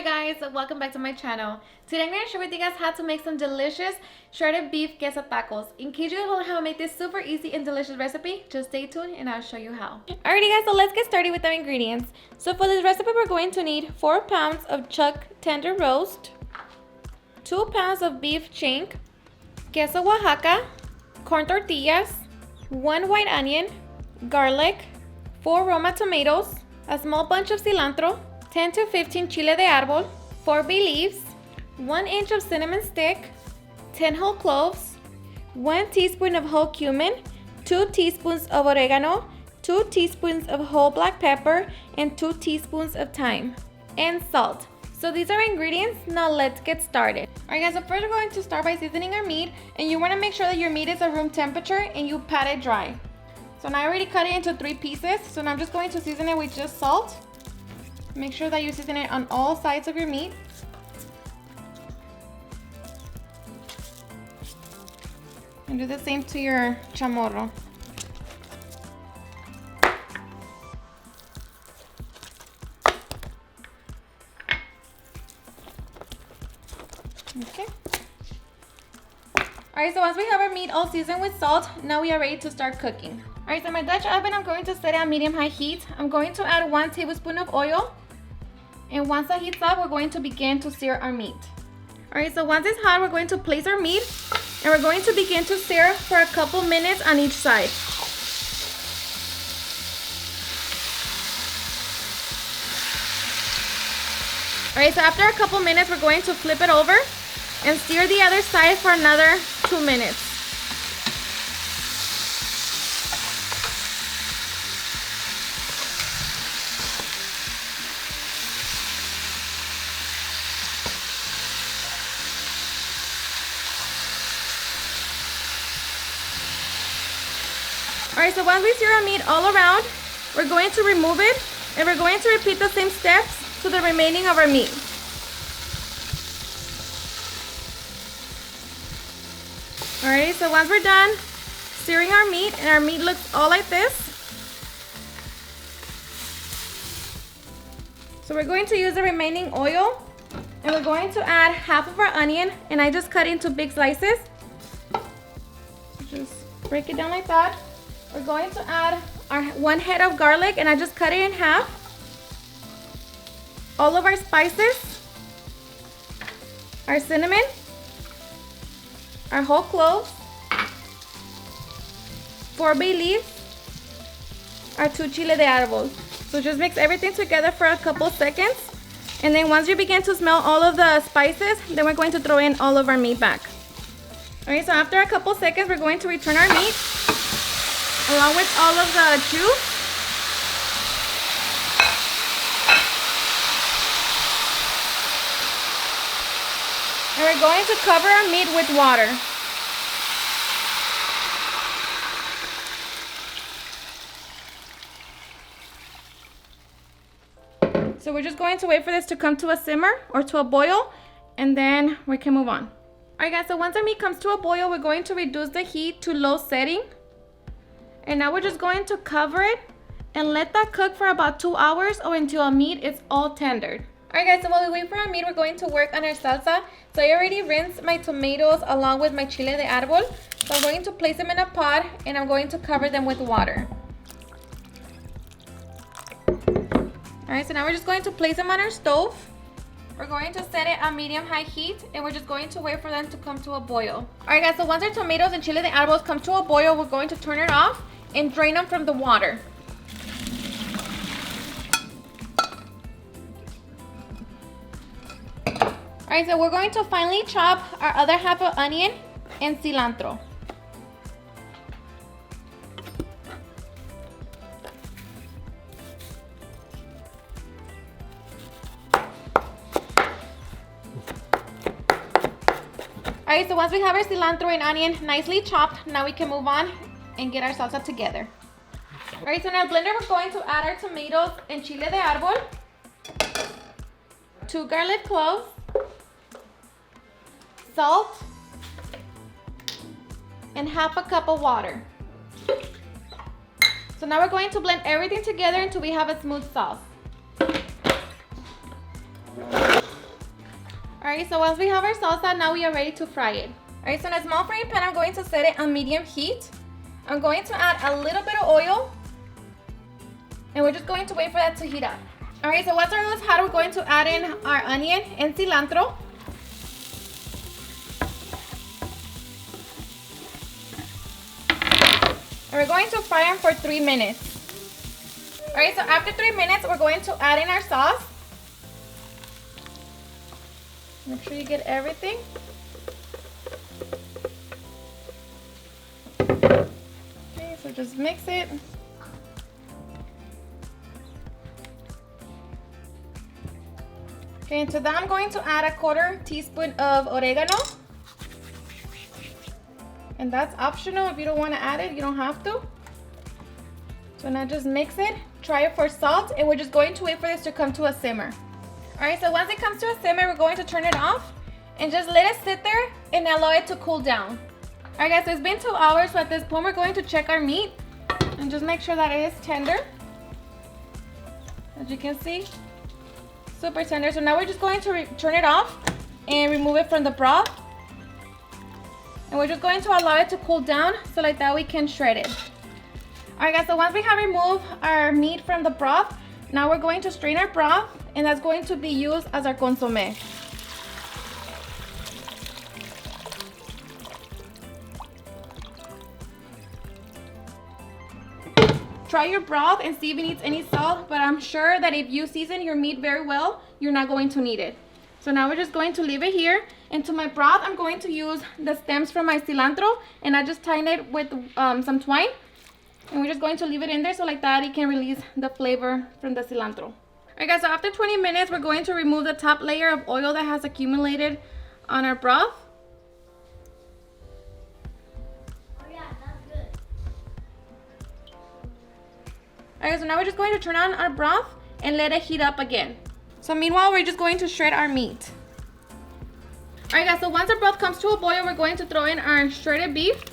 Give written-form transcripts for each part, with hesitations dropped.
Hi guys, welcome back to my channel. Today I'm going to share with you guys how to make some delicious shredded beef queso tacos. In case you don't know how to make this super easy and delicious recipe, just stay tuned and I'll show you how. Alrighty guys, so let's get started with the ingredients. So for this recipe we're going to need 4 pounds of chuck tender roast, 2 pounds of beef shank, queso Oaxaca, corn tortillas, 1 white onion, garlic, 4 Roma tomatoes, a small bunch of cilantro, 10 to 15 chile de árbol, 4 bay leaves, 1 inch of cinnamon stick, 10 whole cloves, 1 teaspoon of whole cumin, 2 teaspoons of oregano, 2 teaspoons of whole black pepper, and 2 teaspoons of thyme, and salt. So these are our ingredients. Now let's get started. Alright guys, so first we're going to start by seasoning our meat, and you want to make sure that your meat is at room temperature and you pat it dry. So now I already cut it into 3 pieces, so now I'm just going to season it with just salt. Make sure that you season it on all sides of your meat. And do the same to your chamorro. Okay. Alright, so once we have our meat all seasoned with salt, now we are ready to start cooking. Alright, so my Dutch oven, I'm going to set it at medium-high heat. I'm going to add 1 tablespoon of oil. And once that heats up, we're going to begin to sear our meat. Alright, so once it's hot, we're going to place our meat. And we're going to begin to sear for a couple minutes on each side. Alright, so after a couple minutes, we're going to flip it over and sear the other side for another 2 minutes. Alright, so once we sear our meat all around, we're going to remove it and we're going to repeat the same steps to the remaining of our meat. Alright, so once we're done searing our meat and our meat looks all like this, so we're going to use the remaining oil and we're going to add half of our onion, and I just cut into big slices. Just break it down like that. We're going to add our 1 head of garlic, and I just cut it in half. All of our spices, our cinnamon, our whole cloves, 4 bay leaves, our 2 chile de árbol. So just mix everything together for a couple seconds, and then once you begin to smell all of the spices, then we're going to throw in all of our meat back. Alright, so after a couple seconds, we're going to return our meat along with all of the juice. And we're going to cover our meat with water. So we're just going to wait for this to come to a simmer or to a boil, and then we can move on. Alright guys, so once our meat comes to a boil, we're going to reduce the heat to low setting. And now we're just going to cover it and let that cook for about 2 hours or until our meat is all tendered. Alright guys, so while we wait for our meat, we're going to work on our salsa. So I already rinsed my tomatoes along with my chile de árbol. So I'm going to place them in a pot and I'm going to cover them with water. Alright, so now we're just going to place them on our stove. We're going to set it on medium-high heat, and we're just going to wait for them to come to a boil. Alright guys, so once our tomatoes and chile de árbol come to a boil, we're going to turn it off and drain them from the water. Alright, so we're going to finally chop our other half of onion and cilantro. Alright, so once we have our cilantro and onion nicely chopped, now we can move on and get our salsa together. Alright, so in our blender we're going to add our tomatoes and chile de árbol, 2 garlic cloves, salt, and half a cup of water. So now we're going to blend everything together until we have a smooth sauce. Alright, so once we have our salsa, now we are ready to fry it. Alright, so in a small frying pan, I'm going to set it on medium heat. I'm going to add a little bit of oil, and we're just going to wait for that to heat up. Alright, so once our oil is hot, we're going to add in our onion and cilantro. And we're going to fry them for 3 minutes. Alright, so after 3 minutes, we're going to add in our sauce. Make sure you get everything. Okay, so just mix it. Okay, to that I'm going to add a 1/4 teaspoon of oregano. And that's optional. If you don't want to add it, you don't have to. So now just mix it. Try it for salt, and we're just going to wait for this to come to a simmer. Alright, so once it comes to a simmer, we're going to turn it off and just let it sit there and allow it to cool down. Alright guys, so it's been 2 hours, so at this point we're going to check our meat and just make sure that it is tender. As you can see, super tender. So now we're just going to turn it off and remove it from the broth. And we're just going to allow it to cool down so like that we can shred it. Alright guys, so once we have removed our meat from the broth, now we're going to strain our broth, and that's going to be used as our consommé. Try your broth and see if it needs any salt, but I'm sure that if you season your meat very well, you're not going to need it. So now we're just going to leave it here. And to my broth, I'm going to use the stems from my cilantro, and I just tied it with some twine. And we're just going to leave it in there so like that it can release the flavor from the cilantro. Alright guys, so after 20 minutes, we're going to remove the top layer of oil that has accumulated on our broth. Oh yeah, that's good. Alright, so now we're just going to turn on our broth and let it heat up again. So meanwhile, we're just going to shred our meat. Alright guys, so once our broth comes to a boil, we're going to throw in our shredded beef.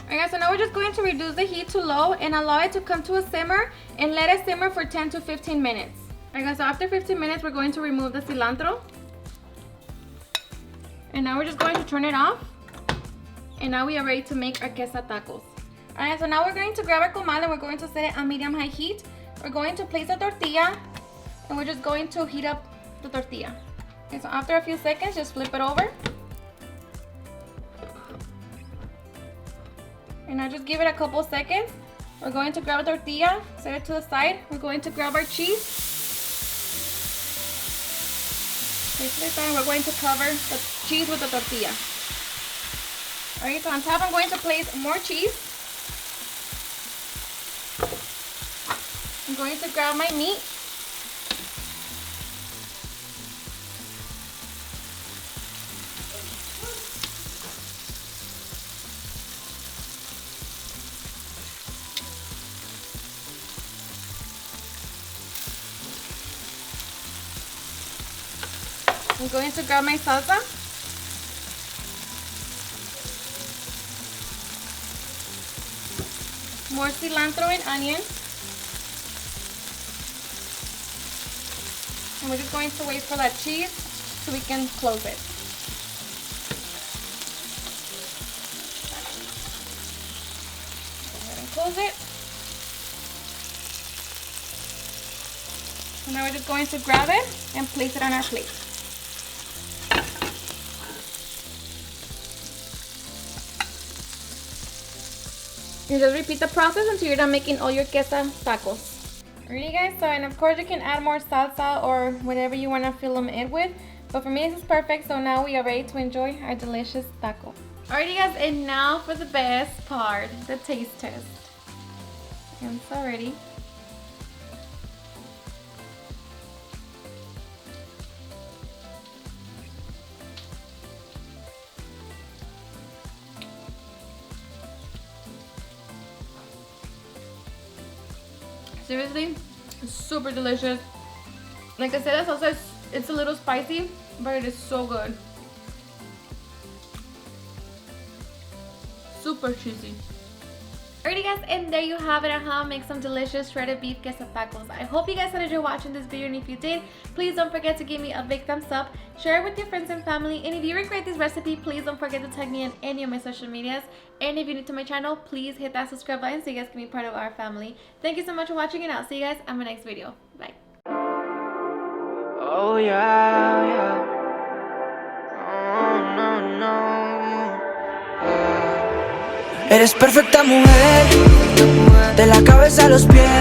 Alright guys, so now we're just going to reduce the heat to low and allow it to come to a simmer and let it simmer for 10 to 15 minutes. Alright guys, so after 15 minutes, we're going to remove the cilantro. And now we're just going to turn it off. And now we are ready to make our quesa tacos. Alright, so now we're going to grab our comal and we're going to set it on medium-high heat. We're going to place a tortilla and we're just going to heat up the tortilla. Okay, so after a few seconds, just flip it over. And now just give it a couple seconds. We're going to grab a tortilla, set it to the side. We're going to grab our cheese. Place it aside, and we're going to cover the cheese with the tortilla. Alright, so on top I'm going to place more cheese. I'm going to grab my meat. I'm going to grab my salsa. More cilantro and onion. And we're just going to wait for that cheese so we can close it. Go ahead and close it. And now we're just going to grab it and place it on our plate. You just repeat the process until you're done making all your quesa tacos. Alrighty guys, so and of course you can add more salsa or whatever you want to fill them in with. But for me this is perfect, so now we are ready to enjoy our delicious taco. Alrighty guys, and now for the best part, the taste test. I'm so ready. Seriously, it's super delicious. Like I said, the salsa it's a little spicy, but it is so good. Super cheesy. Alright Alrighty guys, and there you have it on how to make some delicious shredded beef queso tacos. I hope you guys enjoyed watching this video, and if you did, please don't forget to give me a big thumbs up, share it with your friends and family, and if you regret this recipe, please don't forget to tag me in any of my social medias. And if you're new to my channel, please hit that subscribe button so you guys can be part of our family. Thank you so much for watching, and I'll see you guys on my next video. Bye. Oh yeah, yeah. Oh, no, no. Eres perfecta mujer, de la cabeza a los pies.